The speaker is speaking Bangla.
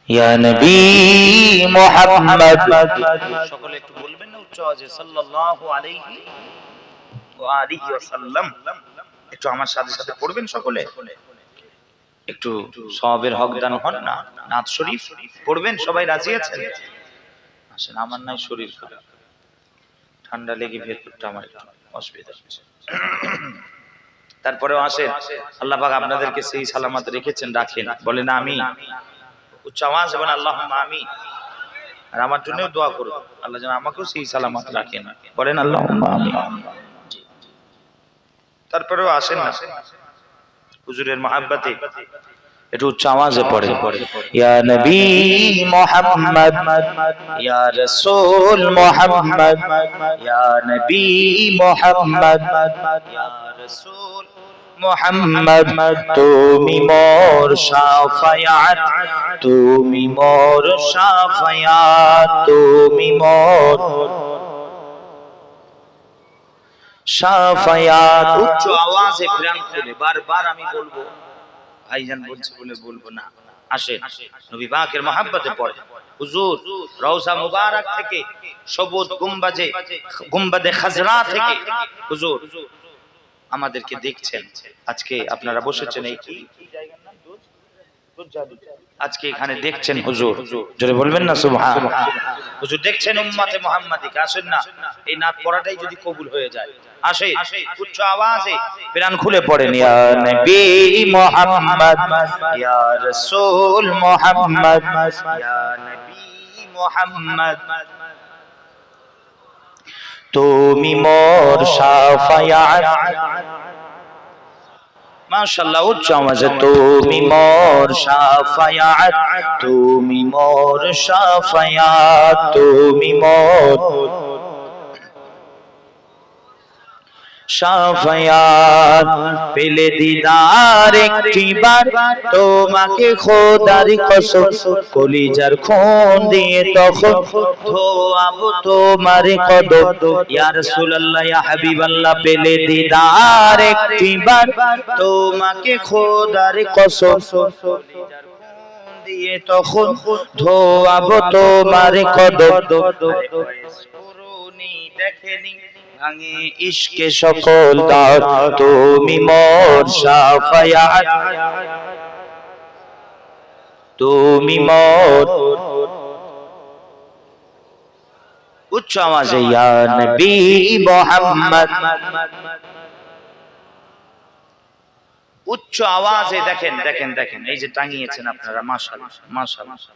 ইয়া নবী মুহাম্মদ, সকলে একটু বলবেন না উচ্চ আওয়াজে সাল্লাল্লাহু আলাইহি ওয়া আলিহি ওয়াসাল্লাম। একটু আমার সাথে সাথে পড়বেন সকলে, একটু সওয়াবের হকদান হন না। নাত শরীফ পড়বেন, সবাই রাজি আছেন? আসেন, আমার নাই শরীর খারাপ, ঠান্ডা লেগে ভেতরটা আমার একটু অসুবিধা হচ্ছে। তারপরেও আসেন, আল্লাহ পাক আপনাদেরকে সেই সালামত রেখেছেন, রাখেন। বলেন আমি উচ্চ আওয়াজ এবং আল্লাহুম্মা আমিন। আর আমার জন্যও দোয়া করুন, আল্লাহ যেন আমাকেও সেই সালামত রাখেন। বলেন আল্লাহুম্মা আমিন। তারপরেও আসেন না, হুজুরের মহব্বতে একটু উচ্চ আওয়াজে পড়ে, ইয়া নবী মুহাম্মদ, ইয়া রাসূল মুহাম্মদ, ইয়া নবী মুহাম্মদ, ইয়া রাসূল মুহাম্মদ, তুমি মোর শাফায়াত, তুমি মোর শাফায়াত, তুমি মোর শাফায়াত। উচ্চ আওয়াজে প্রাণ খুলে বারবার আমি বলবো, ভাইজান বলছে বলে বলবো না। আসে নবী পাকের মহব্বতে পড়ে। হুজুর রওজা মুবারক থেকে, সবুজ গুম্বাদে খাজরা থেকে হুজুর আমাদেরকে দেখছেন। আজকে আপনারা বসেছেন এই জায়গার নাম আজকে এখানে দেখছেন হুজুর, জোরে বলবেন না সুবহানাল্লাহ। হুজুর দেখছেন উম্মতে মুহাম্মাদিকে। আসেন না, এই নাত পড়াটাই যদি কবুল হয়ে যায়, আসে উচ্চ আওয়াজে প্রাণ খুলে পড়েন, ইয়া নবী মুহাম্মদ, ইয়া রাসূল মুহাম্মদ, ইয়া নবী মুহাম্মদ, তুমি মোর শাফায়াত। মাশাআল্লাহ, উচ্চ আওয়াজে তুমি মোর শাফায়াত, তুমি মোর শাফায়াত, তুমি মোর শাফায়াত। পেলে দিদার একটিবার তোমাকে খোদার কসম, কলিজার খুন দিয়ে তখন ধোয়াবো তোমার কদম। ইয়া রাসূলুল্লাহ, ইয়া হাবিবাল্লাহ, পেলে দিদার একটিবার তোমাকে খোদার কসম, কলিজার খুন দিয়ে তখন ধোয়াবো তোমার কদম। পুরনি দেখেনি ভাঙে ইশকে সকল দাঁত, তুমি মোর শাফায়াত, তুমি মোর। উচ্চ আওয়াজে ইয়া নবী মুহাম্মদ, উচ্চ আওয়াজে দেখেন দেখেন দেখেন, এই যে টাঙিয়েছেন আপনারা, মাশাআল্লাহ মাশাআল্লাহ।